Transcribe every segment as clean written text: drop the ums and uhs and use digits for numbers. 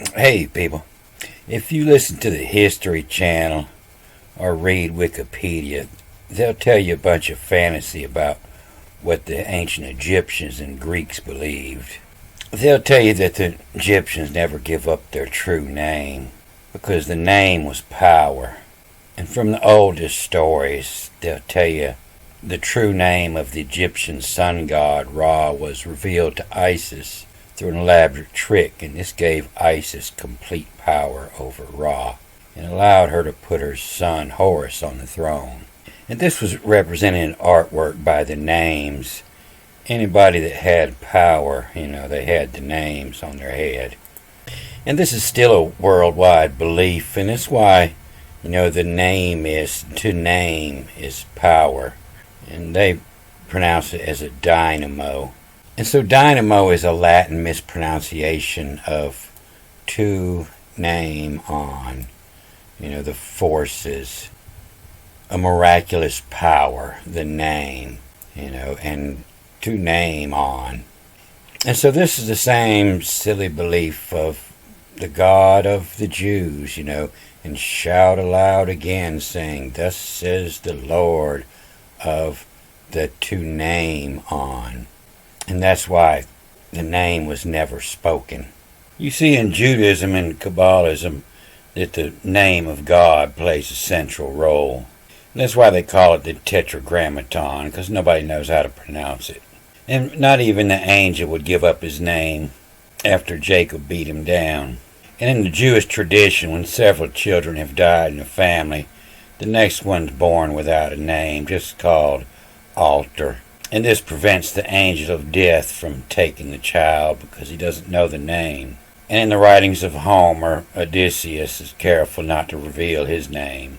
Hey, people. If you listen to the History Channel or read Wikipedia, they'll tell you a bunch of fantasy about what the ancient Egyptians and Greeks believed. They'll tell you that the Egyptians never give up their true name because the name was power. And from the oldest stories, they'll tell you the true name of the Egyptian sun god Ra was revealed to Isis through an elaborate trick, and this gave Isis complete power over Ra and allowed her to put her son Horus on the throne. And this was represented in artwork by the names. Anybody that had power, they had the names on their head. And this is still a worldwide belief, and that's why, the name is, to name is power. And they pronounce it as a dynamo. And so dynamo is a Latin mispronunciation of to name on. The forces, a miraculous power, the name, and to name on. And so this is the same silly belief of the God of the Jews, and shout aloud again, saying, "Thus says the Lord of the to name on." And that's why the name was never spoken. You see in Judaism and Kabbalism that the name of God plays a central role. And that's why they call it the Tetragrammaton, because nobody knows how to pronounce it. And not even the angel would give up his name after Jacob beat him down. And in the Jewish tradition, when several children have died in a family, the next one's born without a name, just called Alter. And this prevents the angel of death from taking the child because he doesn't know the name. And in the writings of Homer, Odysseus is careful not to reveal his name.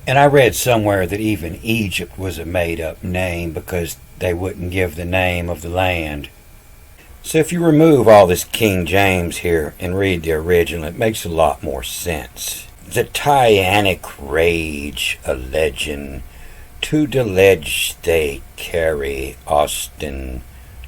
And I read somewhere that even Egypt was a made-up name because they wouldn't give the name of the land. So if you remove all this King James here and read the original, it makes a lot more sense. The Tyanic rage, a legend, to the ledge they carry Austin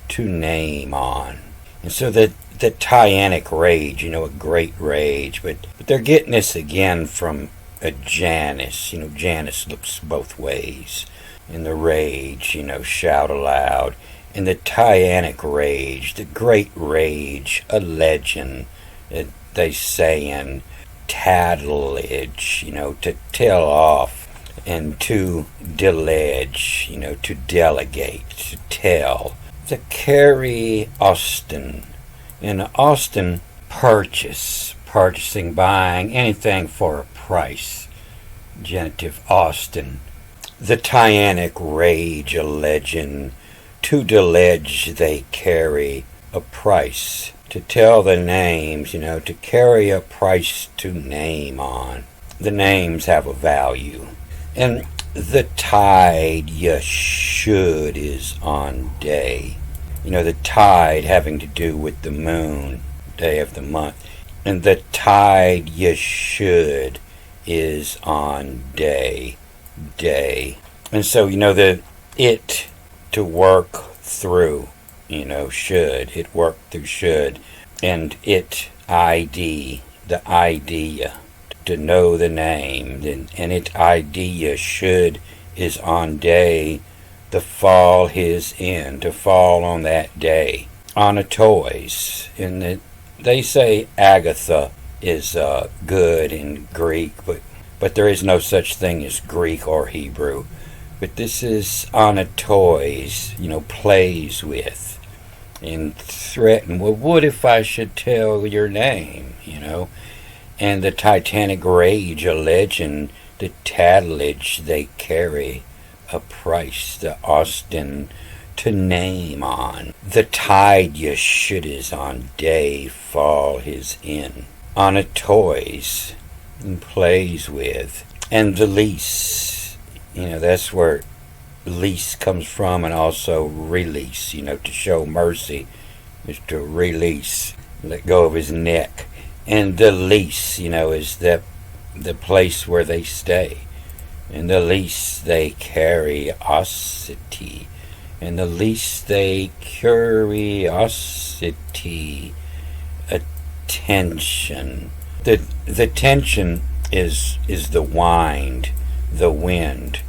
to name on. And so the Tyanic rage, a great rage, but they're getting this again from a Janus. Janus looks both ways. And the rage, shout aloud. And the Tyanic rage, the great rage, a legend that they say in tattleage, to tell off. And to delege, to delegate, to tell. To carry Austin. And Austin, purchasing, buying, anything for a price. Genitive Austin. The Tyanic rage, a legend. To delege they carry a price. To tell the names, to carry a price to name on. The names have a value. And the tide you should is on day. The tide having to do with the moon, day of the month. And the tide you should is on day. And so, the it to work through, should. It worked through should. And it ID, the idea. To know the name, and its idea should is on day, the fall his in, to fall on that day. On a toys, and they say Agatha is good in Greek, but there is no such thing as Greek or Hebrew. But this is on a toys, plays with, and threaten. Well, what if I should tell your name, And the Titanic rage, a legend, the tattleage they carry, a price, the Austin to name on. The tide you should is on day, fall his in. On a toys and plays with. And the lease, that's where lease comes from, and also release, to show mercy is to release, let go of his neck. And the lease, is the place where they stay. And the lease they curiosity. And the least they curiosity. tension. The tension is the wind, the wind.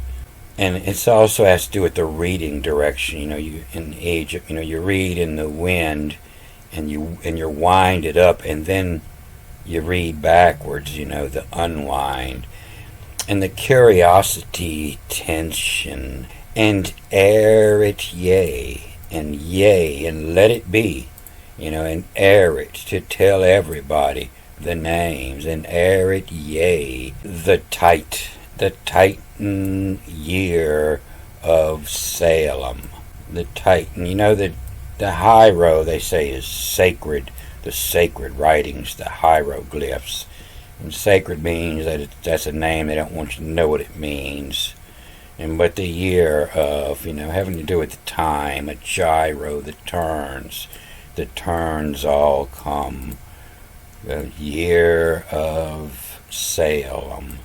And it also has to do with the reading direction. You in Egypt, you read in the wind, and you wind it up, and then you read backwards. The unwind, and the curiosity, tension, and ere it yea, and let it be. And ere it, to tell everybody the names, and ere it yea, the Titan year of Salem. The Titan, the hiero, they say, is sacred. The sacred writings, the hieroglyphs. And sacred means that that's a name. They don't want you to know what it means. But the year of, having to do with the time, a gyro, the turns all come. The year of Salem.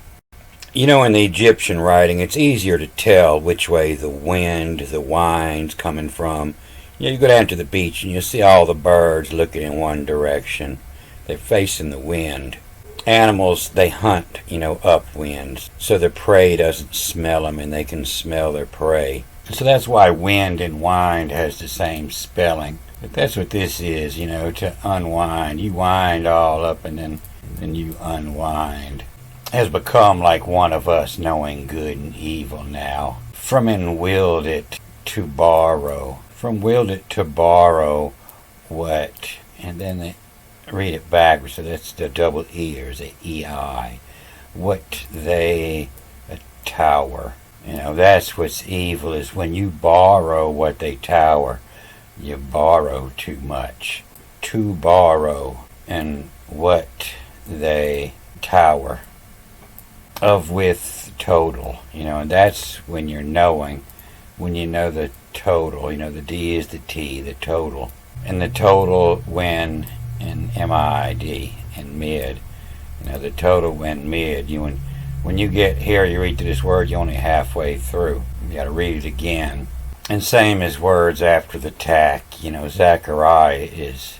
In the Egyptian writing, it's easier to tell which way the wind, the wind's coming from. You go down to the beach and you see all the birds looking in one direction. They're facing the wind. Animals, they hunt, upwind, so the prey doesn't smell them and they can smell their prey. So that's why wind and wind has the same spelling. But that's what this is, to unwind. You wind all up and then you unwind. Has become like one of us, knowing good and evil now. From willed it to borrow. From willed it to borrow what? And then they read it backwards, so that's the double E, or the EI. What they tower. That's what's evil, is when you borrow what they tower. You borrow too much. To borrow, and what they tower. Of with total, and that's when you're knowing, when you know the total, the D is the T, the total. And the total when in MID and mid, the total when mid, when you get here, you read to this word, you're only halfway through. You got to read it again. And same as words after the tack, Zechariah is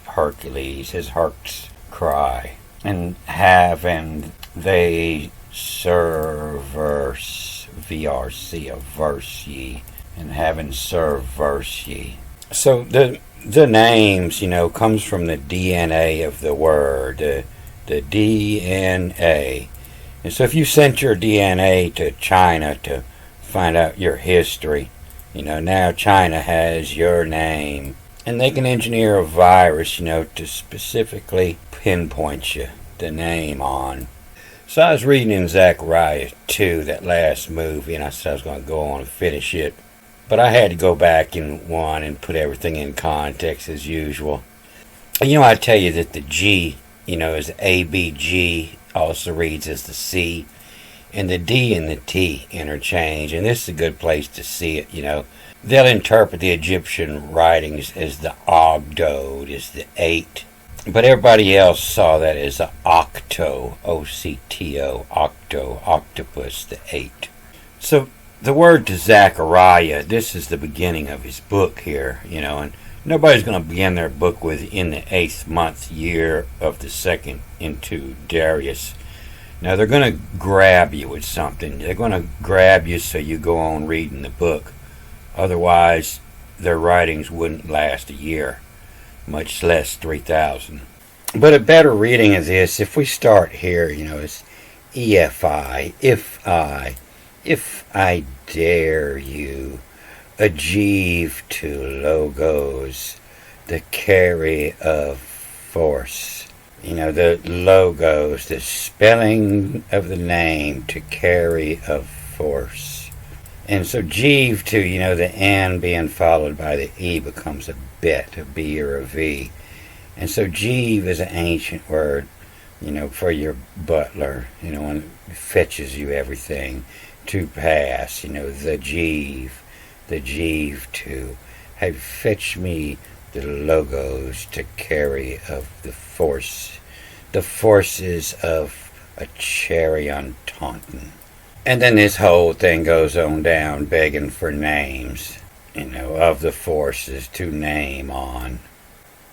Hercules, his Herc's cry. And have and they serverse, VRC, a verse ye, and having serve verse ye. So the names, comes from the DNA of the word, the DNA. And so if you sent your DNA to China to find out your history, now China has your name. And they can engineer a virus, to specifically pinpoint you, the name on. So I was reading in Zechariah 2, that last movie, and I said I was going to go on and finish it. But I had to go back in 1 and put everything in context as usual. And I tell you that the G, is ABG, also reads as the C. And the D and the T interchange. And this is a good place to see it, They'll interpret the Egyptian writings as the Ogdode, as the 8. But everybody else saw that as the Octo, O-C-T-O, Octo, octopus, the 8. So the word to Zechariah, this is the beginning of his book here, and nobody's going to begin their book with in the 8th month, year of the 2nd into Darius. Now they're going to grab you with something. They're going to grab you so you go on reading the book. Otherwise, their writings wouldn't last a year, much less 3,000. But a better reading of this, if we start here, is EFI, if I dare you, achieve to logos, the carry of force. The logos, the spelling of the name, to carry of force. And so Jeeve to, the N being followed by the E becomes a bet, a B or a V. And so Jeeve is an ancient word, for your butler, and it fetches you everything. To pass, the Jeeve to have fetch me the logos to carry of the force, the forces of a cherry on Taunton. And then this whole thing goes on down, begging for names, of the forces to name on.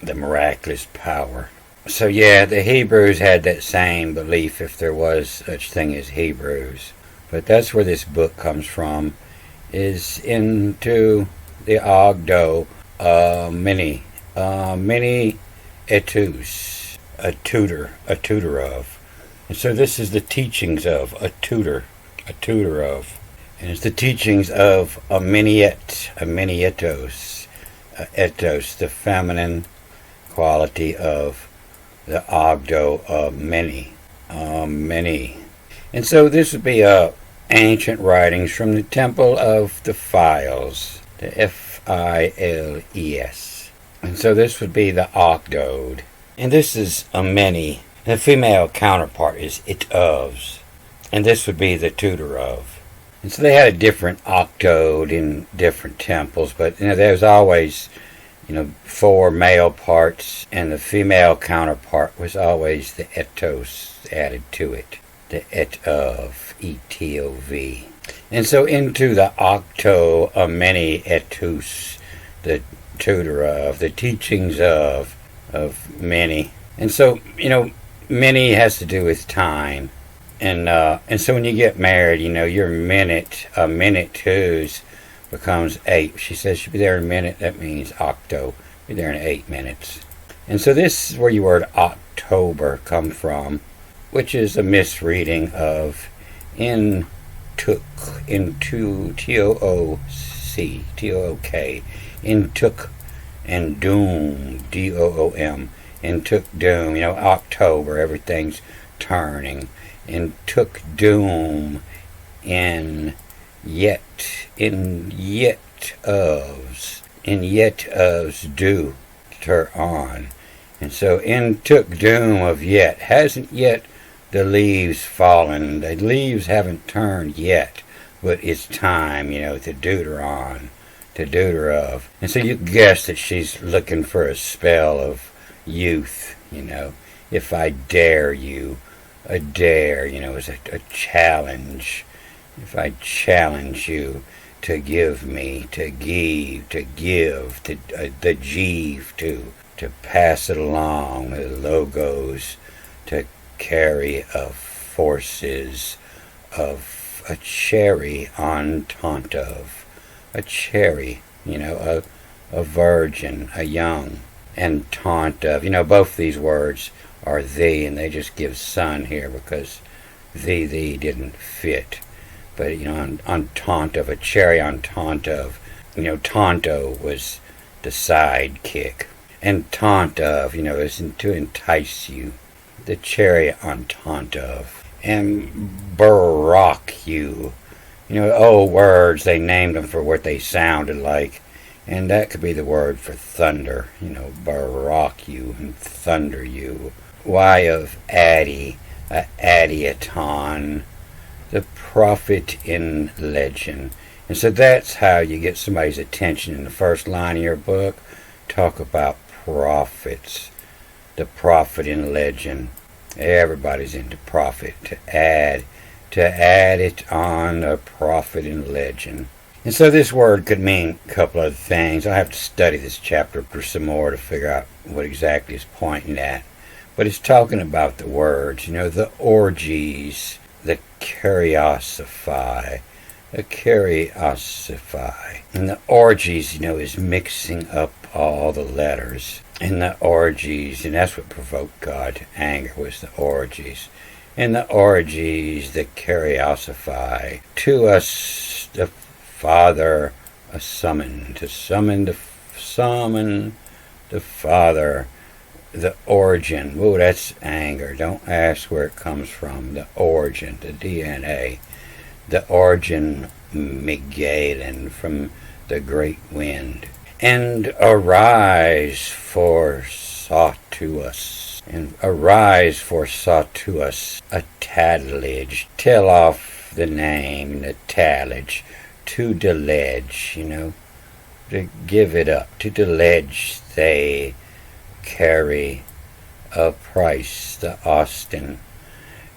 the miraculous power. So yeah, the Hebrews had that same belief, if there was such thing as Hebrews. But that's where this book comes from, is into the Ogdo many etus, a tutor of. And so this is the teachings of a tutor of. And it's the teachings of a etos, the feminine quality of the Ogdo of many. And so this would be ancient writings from the Temple of the Files, the Files. And so this would be the Ogdode. And this is a many. The female counterpart is it ofs. And this would be the tutor of. And so they had a different octode in different temples, but there was always 4 male parts, and the female counterpart was always the etos added to it, the et of, etov. And so into the octo of many etus, the tutor of, the teachings of many. And so many has to do with time, and so when you get married, your a minute twos becomes 8. She says she'll be there in a minute. That means octo. Be there in 8 minutes. And so this is where your word October come from, which is a misreading of into, T-O-O-C, T-O-O-K, intook, and doom, D-O-O-M, intook doom, October, everything's turning, intook doom, in yet ofs do turn on. And so in took doom of yet, hasn't yet the leaves fallen, the leaves haven't turned yet, but it's time, to deuter on, to deuter of. And so you guess that she's looking for a spell of youth, if I dare you, a dare, is a challenge. If I challenge you to give me, to give, the jeeve, to pass it along, the logos, to carry of forces of a cherry on taunt of, a cherry, a virgin, a young, and taunt of, both these words are thee, and they just give son here because thee didn't fit. But, on taunt of, a cherry on taunt of, Tonto was the sidekick. And taunt of, is to entice you. The cherry on taunt of. And baroque you. Old words, they named them for what they sounded like. And that could be the word for thunder. Baroque you and thunder you. Why of Addy, Adiaton, the prophet in legend. And so that's how you get somebody's attention in the first line of your book. Talk about prophets, the prophet in legend. Everybody's into prophet. To add it on, a prophet in legend. And so this word could mean a couple other things. I have to study this chapter for some more to figure out what exactly it's pointing at. But it's talking about the words, the orgies, the curiosify. And the orgies, is mixing up all the letters. And the orgies, and that's what provoked God to anger, was the orgies. And the orgies, the curiosify. To us, the Father, a summon. To summon the Father. The origin. Oh, that's anger. Don't ask where it comes from. The origin, the DNA. The origin, Megaden, from the great wind. And arise forsought to us. And arise forsought to us a tattledge. Tell off the name, the tattledge. To deledge, to give it up. To deledge, they carry a price, the Austin,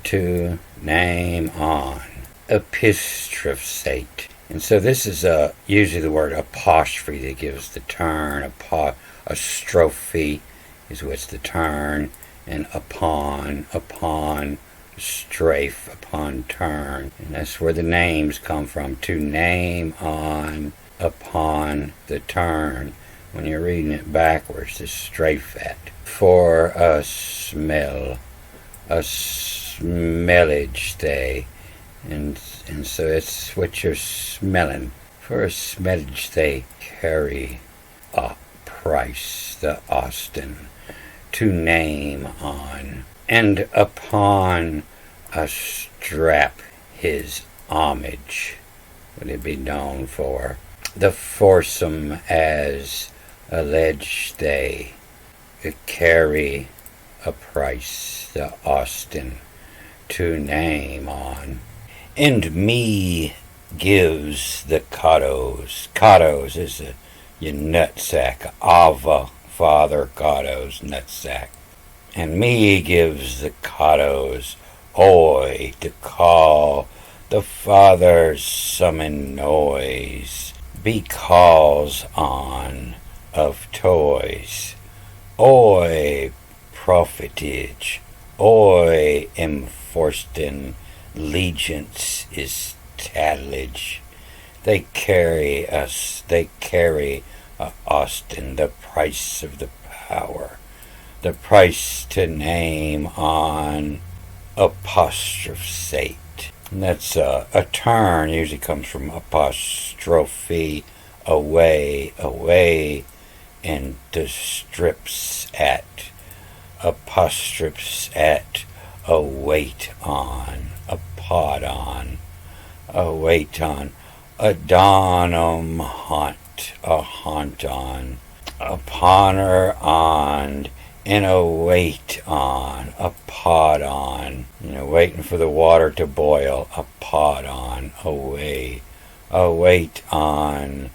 to name on, epistrophate. And so this is usually the word apostrophe that gives the turn, a strophe, is what's the turn, and upon, strafe, upon, turn. And that's where the names come from. To name on, upon, the turn. When you're reading it backwards, to strafe at. For a smell, a smellage they. And so it's what you're smelling. For a smellage they carry a price, the Austin, to name on, and upon a strap his homage would it be known for. The foursome as alleged they carry a price, the Austin, to name on. And me gives the cottos. Cottos is your nutsack. Ava, Father, cottos, nutsack. And me gives the cottos, oi, to call the Father's summon noise, because on of toys. Oi, profitage, oi, enforced allegiance is tattlage. They carry us, they carry Austin, the price of the power, the price to name on apostrophate. And that's a turn, usually comes from apostrophe, away, and the strips at, apostrophes at, a weight on, a pod on, a weight on, a donum haunt, a haunt on, a ponder on, and a weight on, a pod on, waiting for the water to boil, a pod on, a weight on,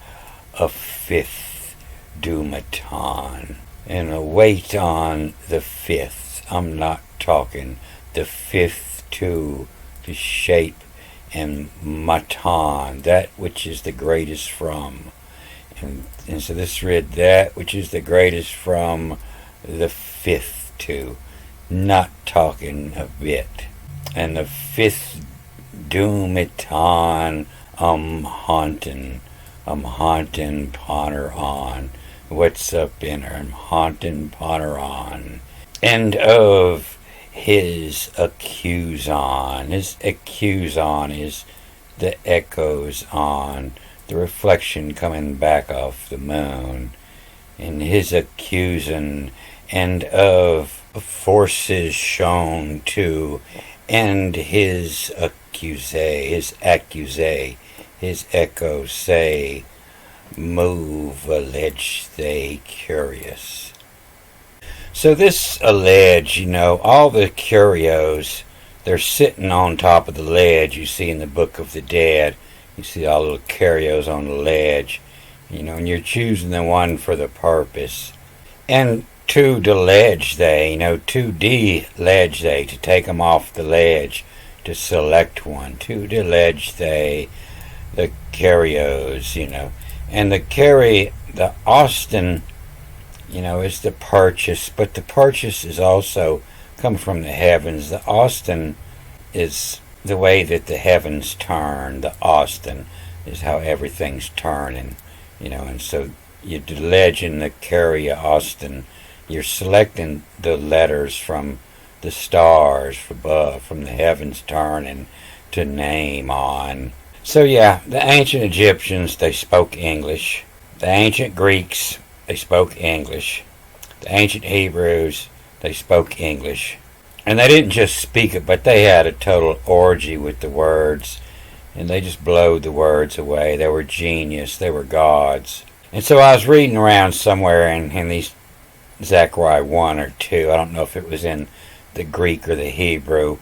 a fifth dumaton, and a weight on the fifth. I'm not talking the fifth to the shape, and maton, that which is the greatest from. And so this read that which is the greatest from the fifth to, not talking a bit. And the fifth dumaton, haunting, ponder on. What's up in her? Haunting, ponder on. And of his accuson. His accuson is the echoes on, the reflection coming back off the moon. And his accusing, and of forces shown to, and his accuse, his echo say, move, allege they curious. So this allege, all the curios, they're sitting on top of the ledge you see in the Book of the Dead. You see all the little curios on the ledge, and you're choosing the one for the purpose. And to the ledge they, to de-ledge they, to take them off the ledge, to select one. To the ledge they, the curios, And the Austin, is the purchase, but the purchase is also come from the heavens. The Austin is the way that the heavens turn. The Austin is how everything's turning, and so you're legend the carrier Austin. You're selecting the letters from the stars above, from the heavens turning to name on. So yeah, the ancient Egyptians, they spoke English. The ancient Greeks, they spoke English. The ancient Hebrews, they spoke English. And they didn't just speak it, but they had a total orgy with the words. And they just blowed the words away. They were genius. They were gods. And so I was reading around somewhere in these Zechariah 1 or 2. I don't know if it was in the Greek or the Hebrew.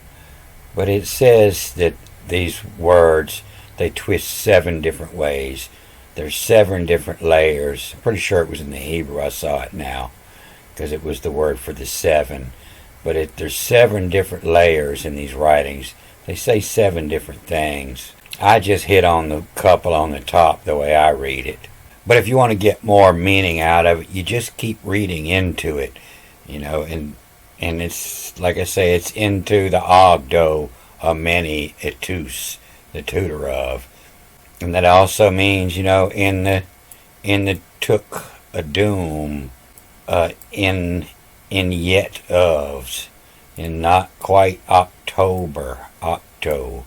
But it says that these words, they twist 7 different ways. There's 7 different layers. I'm pretty sure it was in the Hebrew. I saw it now because it was the word for the 7. But there's 7 different layers in these writings. They say 7 different things. I just hit on the couple on the top the way I read it. But if you want to get more meaning out of it, you just keep reading into it. and it's like I say, it's into the Ogdo a many etus, the tutor of, and that also means in the took a doom, in yet ofs, in not quite October, octo,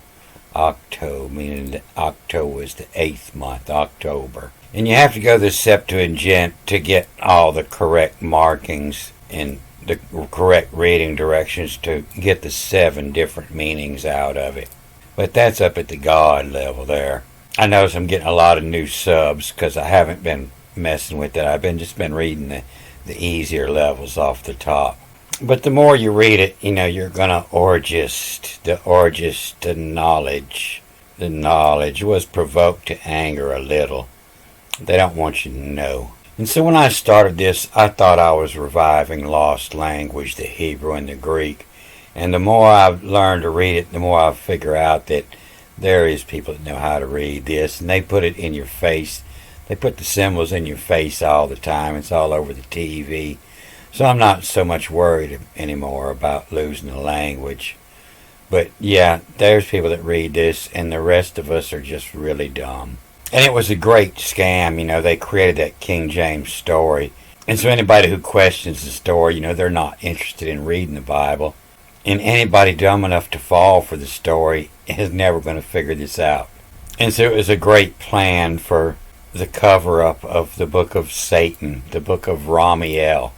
meaning that octo was the 8th month, October. And you have to go to the Septuagint to get all the correct markings and the correct reading directions to get the 7 different meanings out of it. But that's up at the God level there. I notice I'm getting a lot of new subs because I haven't been messing with it. I've been reading the easier levels off the top. But the more you read it, you're gonna orgist the knowledge. The knowledge was provoked to anger a little. They don't want you to know. And so when I started this, I thought I was reviving lost language, the Hebrew and the Greek. And the more I've learned to read it, the more I figure out that there is people that know how to read this, and they put it in your face. They put the symbols in your face all the time. It's all over the TV. So I'm not so much worried anymore about losing the language. But yeah, there's people that read this, and the rest of us are just really dumb. And it was a great scam. They created that King James story. And so anybody who questions the story, they're not interested in reading the Bible. And anybody dumb enough to fall for the story is never going to figure this out. And so it was a great plan for the cover-up of the book of Satan, the book of Ramiel.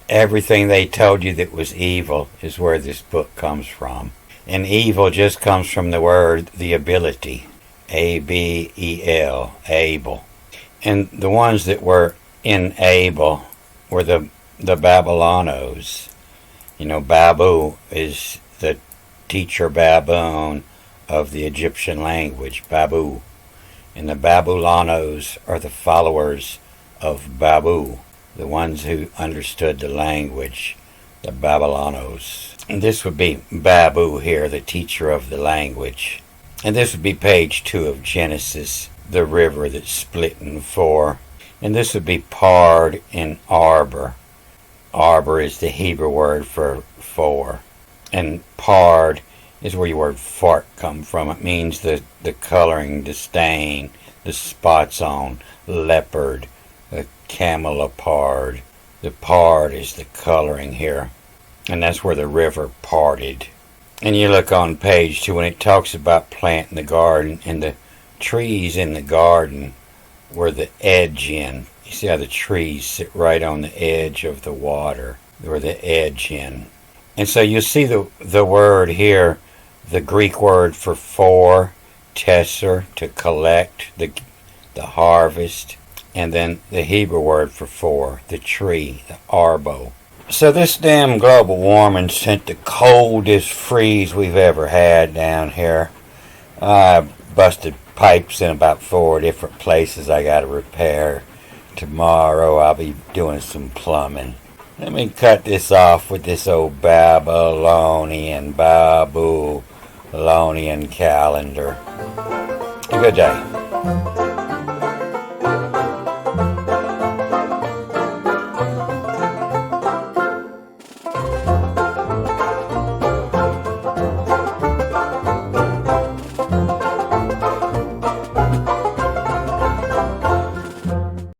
Everything they told you that was evil is where this book comes from. And evil just comes from the word, the ability. Abel, Abel. And the ones that were in Abel were the Babylonos. Babu is the teacher baboon of the Egyptian language, Babu. And the Babylonos are the followers of Babu, the ones who understood the language, the Babylonos. And this would be Babu here, the teacher of the language. And this would be page 2 of Genesis, the river that's split in 4. And this would be Pard and Arbor. Arbor is the Hebrew word for 4. And Pard is where your word fart come from. It means the coloring, the stain, the spots on, leopard, the camelopard. The pard is the coloring here. And that's where the river parted. And you look on page 2 when it talks about planting the garden, and the trees in the garden were the edge in. You see how the trees sit right on the edge of the water. They were the edge in. And so you see the word here, the Greek word for, tesser, to collect, the harvest, and then the Hebrew word for, the tree, the arbo. So this damn global warming sent the coldest freeze we've ever had down here. I busted pipes in about 4 different places I got to repair. Tomorrow I'll be doing some plumbing. Let me cut this off with this old Babylonian calendar. A good day.